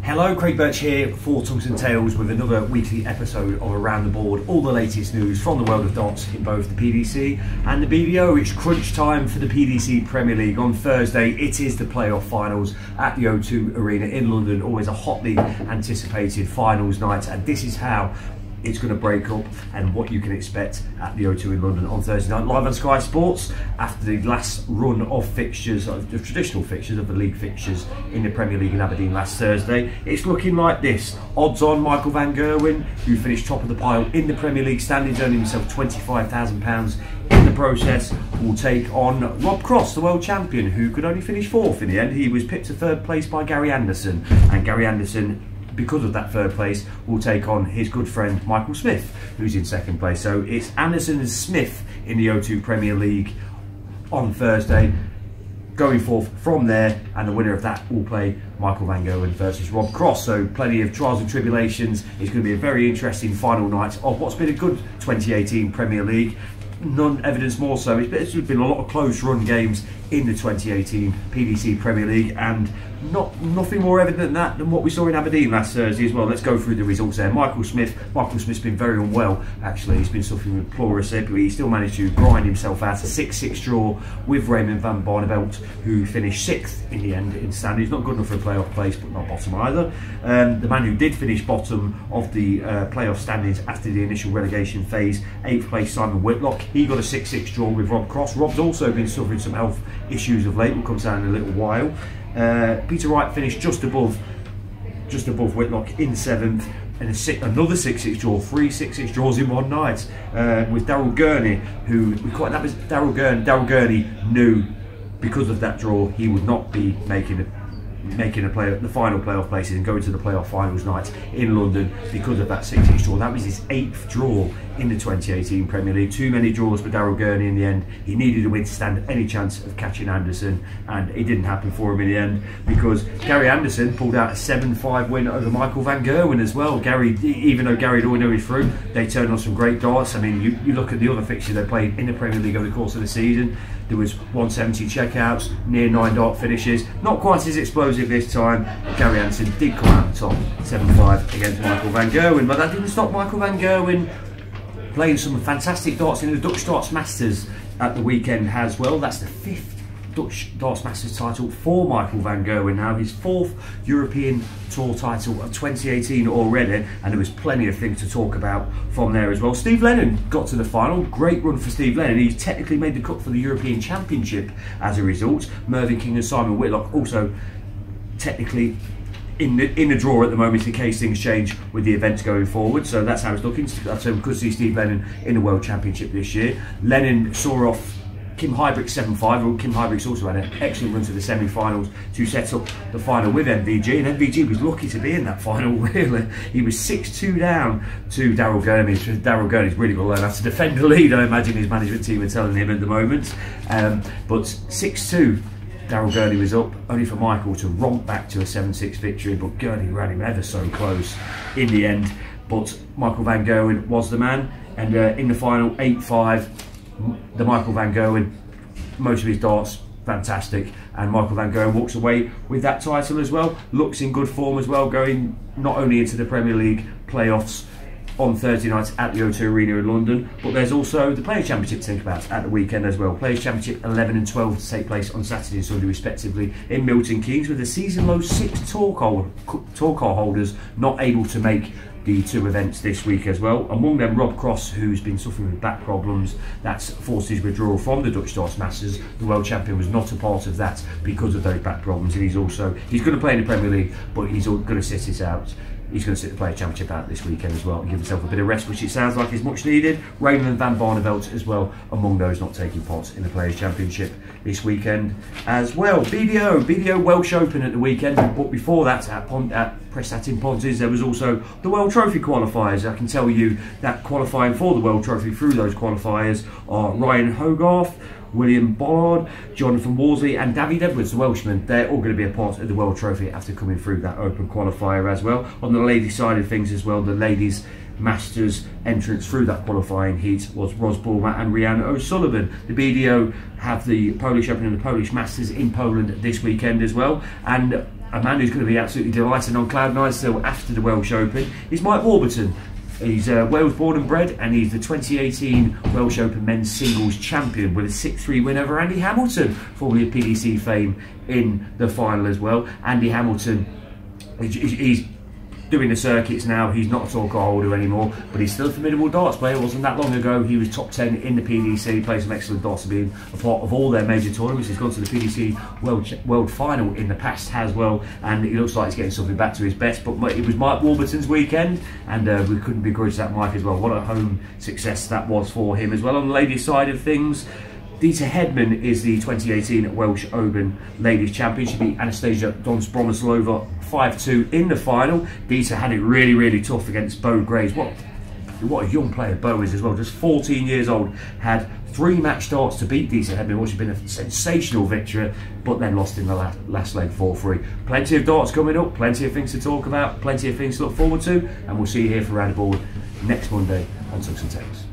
Hello, Craig Birch here for Tungsten Tales with another weekly episode of Around the Board. All the latest news from the world of darts in both the PDC and the BDO. It's crunch time for the PDC Premier League. On Thursday, it is the playoff finals at the O2 Arena in London. Always a hotly anticipated finals night, and this is how it's going to break up and what you can expect at the O2 in London on Thursday night, live on Sky Sports after the last run of fixtures, of the traditional fixtures of the league fixtures in the Premier League in Aberdeen last Thursday. It's looking like this. Odds on Michael van Gerwen, who finished top of the pile in the Premier League standings, earning himself £25,000 in the process, will take on Rob Cross, the world champion, who could only finish fourth in the end. He was pipped to third place by Gary Anderson, and Gary Anderson, because of that third place, will take on his good friend Michael Smith, who's in second place. So it's Anderson and Smith in the O2 Premier League on Thursday, going forth from there, and the winner of that will play Michael van Gerwen versus Rob Cross. So plenty of trials and tribulations. It's going to be a very interesting final night of what's been a good 2018 Premier League. None evidence more so. It's been a lot of close run games in the 2018 PDC Premier League, and nothing more evident than that than what we saw in Aberdeen last Thursday as well. Let's go through the results there. Michael Smith's been very unwell actually. He's been suffering with pleurisy, but he still managed to grind himself out a 6-6 draw with Raymond van Barneveld, who finished 6th in the end in standings. Not good enough for a playoff place, but not bottom either. The man who did finish bottom of the playoff standings after the initial relegation phase, 8th place Simon Whitlock, he got a 6-6 draw with Rob Cross. Rob's also been suffering some health issues of late. We'll come down in a little while. Peter Wright finished just above Whitlock in 7th, and another 6-6 draw, 3 6-6 draws in one night with Daryl Gurney, who we quite that was Daryl Gurney knew because of that draw he would not be making the final playoff places and going to the playoff finals night in London because of that 6-6 draw. That was his 8th draw in the 2018 Premier League. Too many draws for Daryl Gurney in the end. He needed a win to stand any chance of catching Anderson, and it didn't happen for him in the end because Gary Anderson pulled out a 7-5 win over Michael van Gerwen as well. Even though Gary had already know he's through, they turned on some great darts. I mean, you look at the other fixtures they played in the Premier League over the course of the season. There was 170 checkouts, near 9 dart finishes. Not quite as explosive this time, but Gary Anderson did come out the top, 7-5 against Michael van Gerwen. But that didn't stop Michael van Gerwen playing some fantastic darts in the Dutch Darts Masters at the weekend as well. That's the 5th Dutch Darts Masters title for Michael van Gerwen now, his 4th European Tour title of 2018 already, and there was plenty of things to talk about from there as well. Steve Lennon got to the final. Great run for Steve Lennon. He's technically made the cut for the European Championship as a result. Mervyn King and Simon Whitlock also technically in the draw at the moment in case things change with the events going forward. So that's how it's looking. So we could see Steve Lennon in the World Championship this year. Lennon saw off Kim Hybrecht 7-5. Kim Hybrecht's also had an excellent run to the semi-finals to set up the final with MVG, and MVG was lucky to be in that final, really. He was 6-2 down to Daryl Gurney. Daryl Gurney's really going to learn how to defend the lead, I imagine his management team are telling him at the moment. But 6-2, Daryl Gurney was up, only for Michael to romp back to a 7-6 victory, but Gurney ran him ever so close in the end. But Michael van Gerwen was the man, and in the final, 8-5, the Michael van Gerwen, most of his darts fantastic, and Michael van Gerwen walks away with that title as well. Looks in good form as well, going not only into the Premier League playoffs on Thursday night at the O2 Arena in London, but there's also the Players' Championship to think about at the weekend as well. Players' Championship 11 and 12 to take place on Saturday and Sunday respectively in Milton Keynes, with a season low 6 tour car holders not able to make the 2 events this week as well. Among them, Rob Cross, who's been suffering with back problems. That's forced his withdrawal from the Dutch Darts Masters. The world champion was not a part of that because of those back problems, and he's going to play in the Premier League, but he's going to sit it out. He's going to sit the Players' Championship out this weekend as well and give himself a bit of rest, which it sounds like is much needed. Raymond van Barneveld as well, among those not taking part in the Players' Championship this weekend as well. BDO Welsh Open at the weekend, but before that at Prestat in Ponzes there was also the World Trophy qualifiers. I can tell you that qualifying for the World Trophy through those qualifiers are Ryan Hogarth, William Bollard, Jonathan Worsley and David Edwards, the Welshman. They're all going to be a part of the World Trophy after coming through that open qualifier as well. On the ladies side of things as well, the ladies Masters entrance through that qualifying heat was Ros Bulma and Rianne O'Sullivan. The BDO have the Polish Open and the Polish Masters in Poland this weekend as well, and a man who's going to be absolutely delighted on cloud nine still after the Welsh Open is Mike Warburton. He's Wales born and bred, and he's the 2018 Welsh Open men's singles champion with a 6-3 win over Andy Hamilton, formerly of PDC fame, in the final as well. Andy Hamilton, he's doing the circuits now. He's not a tour car holder anymore, but he's still a formidable darts player. It wasn't that long ago he was top 10 in the PDC, played some excellent darts, being a part of all their major tournaments. He's gone to the PDC World Final in the past as well, and it looks like he's getting something back to his best. But it was Mike Warburton's weekend, and we couldn't begrudge that Mike as well. What a home success that was for him as well. On the ladies' side of things, Dita Hedman is the 2018 Welsh Open Ladies Champion. She beat Anastasia Donsbromislova 5-2 in the final. Dita had it really, really tough against Bo Graves. What a young player Bo is as well. Just 14 years old. Had 3 match starts to beat Dita Hedman, which had been a sensational victory, but then lost in the last leg 4-3. Plenty of darts coming up, plenty of things to talk about, plenty of things to look forward to, and we'll see you here for Round the Board next Monday on Tungsten Tales.